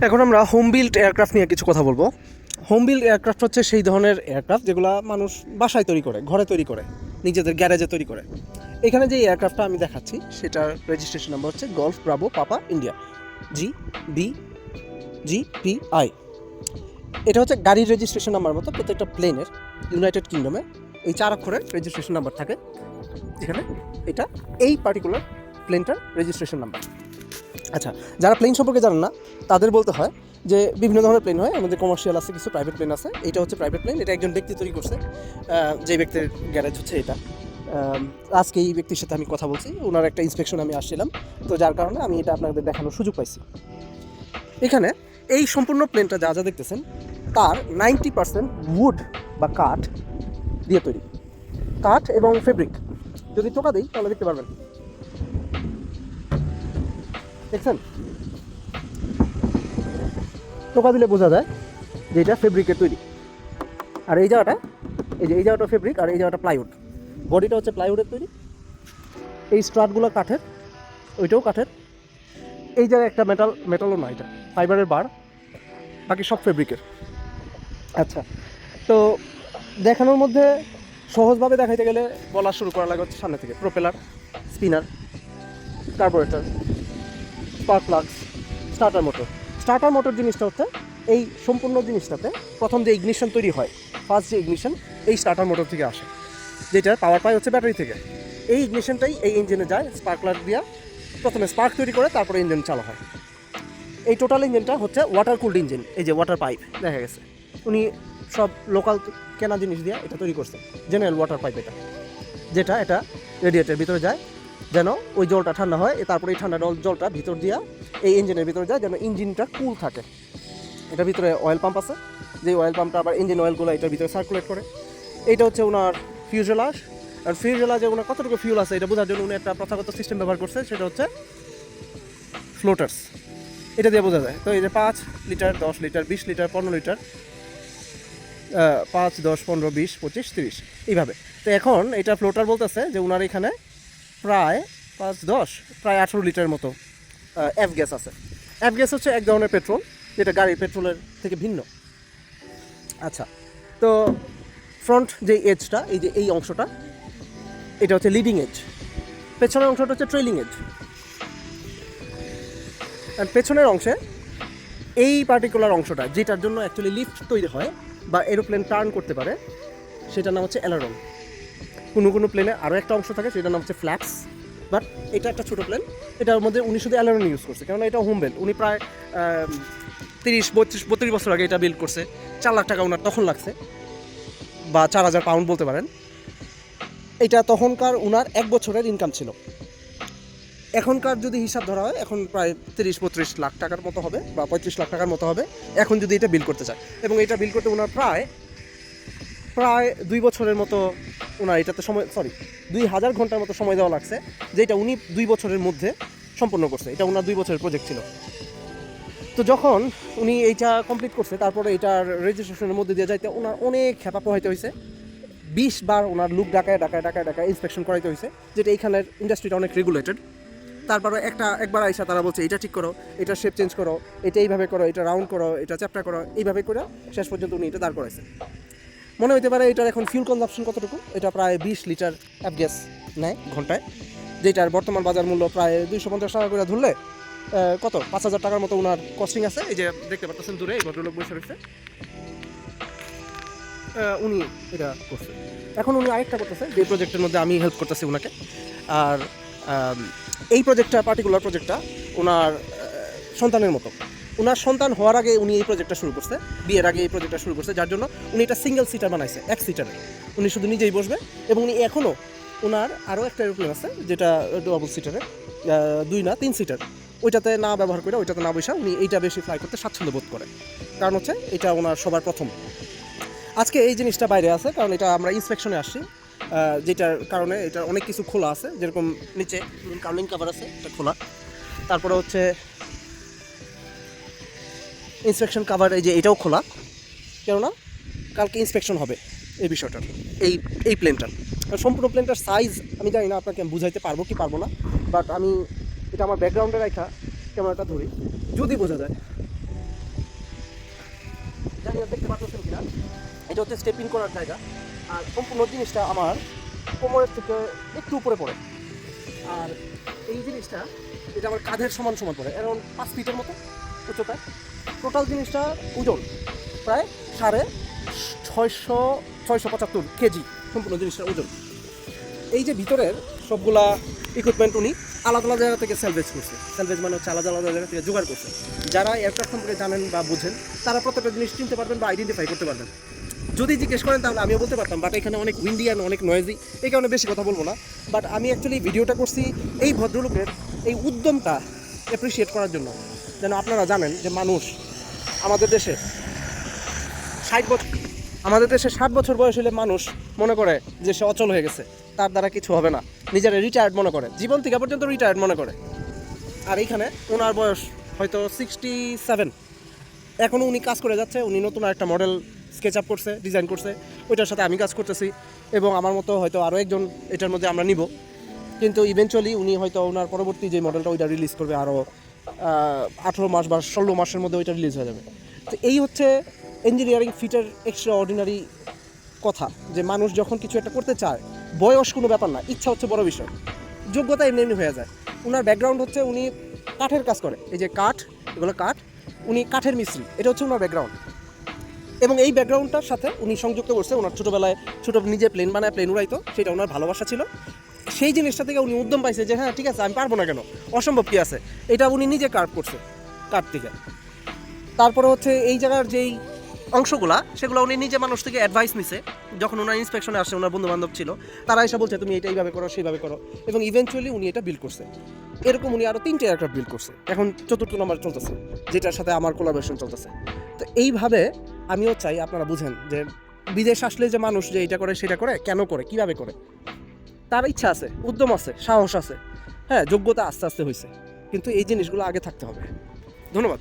এখন আমরা home build aircraft নিয়ে কিছু কথা বলবো। হোম বিল্ড এয়ারক্রাফট হচ্ছে সেই ধরনের এয়ারক্রাফট যেগুলো মানুষ বাসায় তৈরি করে, ঘরে তৈরি করে, নিজেদের গ্যারেজে তৈরি করে। এখানে যে এয়ারক্রাফটটা আমি দেখাচ্ছি সেটার রেজিস্ট্রেশন নাম্বার হচ্ছে গলফ ব্রাভো পাপা ইন্ডিয়া GBGPI। এটা হচ্ছে গাড়ির রেজিস্ট্রেশন নাম্বার মতো প্রত্যেকটা প্লেনের ইউনাইটেড কিংডমে এই 4 অক্ষরের রেজিস্ট্রেশন নাম্বার থাকে। এখানে এটা এই পার্টিকুলার প্লেনটার রেজিস্ট্রেশন নাম্বার। আচ্ছা, যারা প্লেন সম্পর্কে জানেন না তাদের বলতে হয় যে বিভিন্ন ধরনের প্লেন হয়, আমাদের কমার্শিয়াল আছে, কিছু প্রাইভেট প্লেন আছে। এটা হচ্ছে প্রাইভেট প্লেন, এটা একজন ব্যক্তি তৈরি করছে, যে ব্যক্তির গ্যারেজ হচ্ছে এটা। আজকে এই ব্যক্তির সাথে আমি কথা বলছি, ওনার একটা ইন্সপেকশন আমি আসছিলাম, তো যার কারণে আমি এটা আপনাদের দেখানোর সুযোগ পাইছি। এখানে এই সম্পূর্ণ প্লেনটা যা যা দেখতেছেন তার 90% উড বা কাঠ দিয়ে তৈরি, কাঠ এবং ফেব্রিক। যদি টোকা দিই তাহলে দেখতে পারবেন, দেখছেন, টোকা দিলে বোঝা যায় যে এটা ফেব্রিকের তৈরি। আর এই জায়গাটা, এই জায়গাটা ফেব্রিক, আর এই জায়গাটা প্লাইউড। বডিটা হচ্ছে প্লাইউডের তৈরি, এই স্ট্রাটগুলো কাঠের, ওইটাও কাঠের। এই জায়গায় একটা মেটালও না, এটা ফাইবারের বার, বাকি সব ফেব্রিকের। আচ্ছা, তো দেখানোর মধ্যে সহজভাবে দেখাইতে গেলে বলা শুরু করা লাগে হচ্ছে সামনে থেকে: propeller, spinner, carburettor, spark plugs, starter motor. Starter motor জিনিসটা হচ্ছে এই সম্পূর্ণ জিনিসটাতে প্রথম যে ইগনিশন তৈরি হয়, ফার্স্ট যে ইগনিশন, এই স্টার্টার মোটর থেকে আসে, যেটার পাওয়ার পায় হচ্ছে ব্যাটারি থেকে। এই ইগনিশনটাই এই ইঞ্জিনে যায়, স্পার্ক প্লাগ দিয়ে প্রথমে স্পার্ক তৈরি করে, তারপরে ইঞ্জিন চালু হয়। এই টোটাল ইঞ্জিনটা হচ্ছে ওয়াটার কুলড ইঞ্জিন। এই যে ওয়াটার পাইপ দেখা গেছে, উনি সব লোকাল কেনা জিনিস দিয়ে এটা তৈরি করছে, জেনারেল ওয়াটার পাইপ এটা, যেটা এটা রেডিয়েটারের ভিতরে যায় যেন ওই জলটা ঠান্ডা হয়, তারপরে এই ঠান্ডা জলটা ভিতর দিয়া এই ইঞ্জিনের ভিতরে যায় যেন ইঞ্জিনটা কুল থাকে। এটার ভিতরে অয়েল পাম্প আছে, যে অয়েল পাম্পটা আবার ইঞ্জিন অয়েলগুলো এটার ভিতরে সার্কুলেট করে। এইটা হচ্ছে ওনার ফিউজেলাজ। আর ফিউজেলাজে ওনার কতটুকু ফিউল আছে এটা বোঝার জন্য উনি একটা প্রথাগত সিস্টেম ব্যবহার করছে, সেটা হচ্ছে ফ্লোটার্স। এটা দিয়ে বোঝা যায়। তো এই যে 5 লিটার, 10 লিটার, 20 লিটার, 15 লিটার, 5, 10, 15, 20, 25, 30 এইভাবে। তো এখন এটা ফ্লোটার বলতেছে যে ওনার এখানে প্রায় 5, 10 প্রায় 18 লিটারের মতো এফ গ্যাস আছে। এফ গ্যাস হচ্ছে এক ধরনের পেট্রোল, যেটা গাড়ির পেট্রোলের থেকে ভিন্ন। আচ্ছা, তো ফ্রন্ট যে এজটা, এই যে এই অংশটা, এটা হচ্ছে লিডিং এজ, পেছনের অংশটা হচ্ছে ট্রেলিং এজ। আর পেছনের অংশে এই পার্টিকুলার অংশটা, যেটার জন্য অ্যাকচুয়ালি লিফট তৈরি হয় বা এরোপ্লেন টার্ন করতে পারে, সেটার নাম হচ্ছে অ্যালারন। কোনো প্লেনে আরও একটা অংশ থাকে, সেটার নাম হচ্ছে ফ্ল্যাপস। বাট এটা একটা ছোটো প্লেন, এটার মধ্যে উনি শুধু অ্যালারন ইউজ করছে, কারণ এটা হোম বিল্ড। উনি প্রায় 30-32 বছর আগে এটা বিল্ড করছে। 4 লাখ টাকা ওনার তখন লাগছে, বা 4000 পাউন্ড বলতে পারেন। এটা তখনকার ওনার 1 বছরের ইনকাম ছিল। এখনকার যদি হিসাব ধরা হয়, এখন প্রায় 30-32 লাখ টাকার মতো হবে, বা 35 লাখ টাকার মতো হবে এখন যদি এটা বিল করতে চায়। এবং এটা বিল করতে ওনার প্রায় 2 বছরের মতো ওনার এটাতে সময়, 2000 ঘন্টার মতো সময় দেওয়া লাগছে, যেটা উনি 2 বছরের মধ্যে সম্পন্ন করছে। এটা ওনার 2 বছরের প্রজেক্ট ছিল। তো যখন উনি এইটা কমপ্লিট করছে, তারপরে এটার রেজিস্ট্রেশনের মধ্যে দিয়ে যাইতে ওনার অনেক খেপা পোহাইতে হয়েছে। 20 বার ওনার লুক ডাকায় ইন্সপেকশন করাইতে হয়েছে, যেটা এইখানের ইন্ডাস্ট্রিটা অনেক রেগুলেটেড। তারপরে একবার আইসা তারা বলছে এটা ঠিক করো, এটা শেপ চেঞ্জ করো, এটা এইভাবে করো, এটা রাউন্ড করো, এটা চ্যাপটা করো, এইভাবে করে শেষ পর্যন্ত উনি এটা দাঁড় করাইছে। মনে হতে পারে এটার এখন ফিউল কনজাম্পশন কতটুকু, এটা প্রায় 20 লিটার অ্যাপ গ্যাস নেয় ঘন্টায়, যেটার বর্তমান বাজার মূল্য প্রায় 250 টাকা করে ধরলে কত 5000 টাকার মতো ওনার কস্টিং আছে। এই যে দেখতে পাচ্ছেন দূরে এই ভদ্রলোক বসে রয়েছে, উনি এটা করছে। এখন উনি আরেকটা করতেছে, যে প্রজেক্টের মধ্যে আমি হেল্প করতেছি ওনাকে। আর এই পার্টিকুলার প্রজেক্টটা ওনার সন্তানের মতো। ওনার সন্তান হওয়ার আগে উনি এই প্রজেক্টটা শুরু করছে, বিয়ের আগে এই প্রজেক্টটা শুরু করছে, যার জন্য উনি এটা সিঙ্গেল সিটার বানাইছে, 1 সিটারে। উনি শুধু নিজেই বসবে, এবং উনি এখনও ওনার আরও একটা এরোপ্লেন আছে যেটা ডবল সিটারে, 2 না 3 সিটার, ওইটাতে না ব্যবহার করে, ওইটাতে না বসে উনি এইটা বেশি ফ্লাই করতে স্বাচ্ছন্দ্য বোধ করে। কারণ হচ্ছে এটা ওনার সবার প্রথম। আজকে এই জিনিসটা বাইরে আছে, কারণ এটা আমরা ইন্সপেকশনে আসছি, যেটার কারণে এটা অনেক কিছু খোলা আছে। যেরকম নিচে কাউলিং কাভার আছে, এটা খোলা। তারপরে হচ্ছে ইন্সপেকশন কাভার, এই যে এটাও খোলা, কেননা কালকে ইন্সপেকশন হবে এই বিষয়টার, এই প্লেনটার। সম্পূর্ণ প্লেনটার সাইজ আমি জানি না আপনাকে আমি বুঝাইতে পারবো কি পারবো না, বাট আমি এটা আমার ব্যাকগ্রাউন্ডে রাখা ক্যামেরাটা ধরি, যদি বোঝা যায়। জানি না দেখতে পাচ্ছেন কিনা, এটা হচ্ছে স্টেপিং করার জায়গা। আর সম্পূর্ণ জিনিসটা আমার কোমরের থেকে একটু উপরে পড়ে। আর এই জিনিসটা এটা আমার কাঁধের সমান সমান পড়ে, অ্যারাউন্ড 5 ফিটের মতো উচ্চতায়। টোটাল জিনিসটা ওজন প্রায় 675 কেজি সম্পূর্ণ জিনিসটার ওজন। এই যে ভিতরের সবগুলা ইকুইপমেন্ট উনি আলাদা আলাদা জায়গা থেকে সেলভেজ করছে। সেলভেজ মানে হচ্ছে আলাদা আলাদা জায়গা থেকে জোগাড় করছে। যারা এয়ারক্রাফট সম্পর্কে জানেন বা বুঝেন তারা প্রত্যেকটা জিনিস চিনতে পারবেন বা আইডেন্টিফাই করতে পারবেন। যদি জিজ্ঞেস করেন তাহলে আমিও বলতে পারতাম, বাট এখানে অনেক উইন্ডি অ্যান্ড অনেক নয়েজি, এই কারণে বেশি কথা বলবো না। বাট আমি অ্যাকচুয়ালি ভিডিওটা করছি এই ভদ্রলোকের এই উদ্যমটা অ্যাপ্রিসিয়েট করার জন্য, যেন আপনারা জানেন যে মানুষ আমাদের দেশে 60 বছর বয়স হলে মানুষ মনে করে যে সে অচল হয়ে গেছে, তার দ্বারা কিছু হবে না, নিজেরা রিটায়ার্ড মনে করে, জীবন থেকে পর্যন্ত রিটায়ার্ড মনে করে। আর এইখানে ওনার বয়স হয়তো 67, এখনও উনি কাজ করে যাচ্ছে। উনি নতুন একটা মডেল স্কেচ আপ করছে, ডিজাইন করছে, ওইটার সাথে আমি কাজ করতেছি এবং আমার মতো হয়তো আরও একজন এটার মধ্যে আমরা নিব। কিন্তু ইভেনচুয়ালি উনি হয়তো ওনার পরবর্তী যে মডেলটা ওইটা রিলিজ করবে আরও 18 মাস বা 16 মাসের মধ্যে ওইটা রিলিজ হয়ে যাবে। তো এই হচ্ছে ইঞ্জিনিয়ারিং ফিটের এক্সট্রা অর্ডিনারি কথা, যে মানুষ যখন কিছু একটা করতে চায়, বয়স কোনো ব্যাপার না, ইচ্ছা হচ্ছে বড় বিষয়, যোগ্যতা এমনি এমনি হয়ে যায়। ওনার ব্যাকগ্রাউন্ড হচ্ছে উনি কাঠের কাজ করে, এই যে কাঠ, এগুলো কাঠ, উনি কাঠের মিস্ত্রি, এটা হচ্ছে ওনার ব্যাকগ্রাউন্ড। এবং এই ব্যাকগ্রাউন্ডটার সাথে উনি সংযুক্ত করছে ওনার ছোটোবেলায় নিজে প্লেন বানায় প্লেন উড়াইতো, সেটা ওনার ভালোবাসা ছিল। সেই জিনিসটা থেকে উনি উদ্যম পাইছে যে হ্যাঁ ঠিক আছে, আমি পারবো না কেন, অসম্ভব কী আছে, এটা উনি নিজে কার্ভ করছে কাঠ থেকে। তারপরে হচ্ছে এই জায়গার যেই অংশগুলা সেগুলো উনি নিজে মানুষ থেকে অ্যাডভাইস নিছে। যখন ওনার ইন্সপেকশনে আসে, ওনার বন্ধু বান্ধব ছিল, তারা এসে বলছে তুমি এটা এইভাবে করো সেইভাবে করো, এবং ইভেনচুয়ালি উনি এটা বিল্ড করছে। এরকম উনি আরও 3টে এয়ারক্রাফট বিল্ড করছে, এখন 4র্থ নম্বর চলতেছে, যেটার সাথে আমার কোলাবোরেশন চলতেছে। তো এইভাবে আমিও চাই আপনারা বুঝেন যে বিদেশ আসলে যে মানুষ যে এটা করে সেটা করে, কেন করে, কীভাবে করে, তার ইচ্ছা আছে, উদ্যম আছে, সাহস আছে, হ্যাঁ যোগ্যতা আস্তে আস্তে হয়েছে, কিন্তু এই জিনিসগুলো আগে থাকতে হবে। ধন্যবাদ।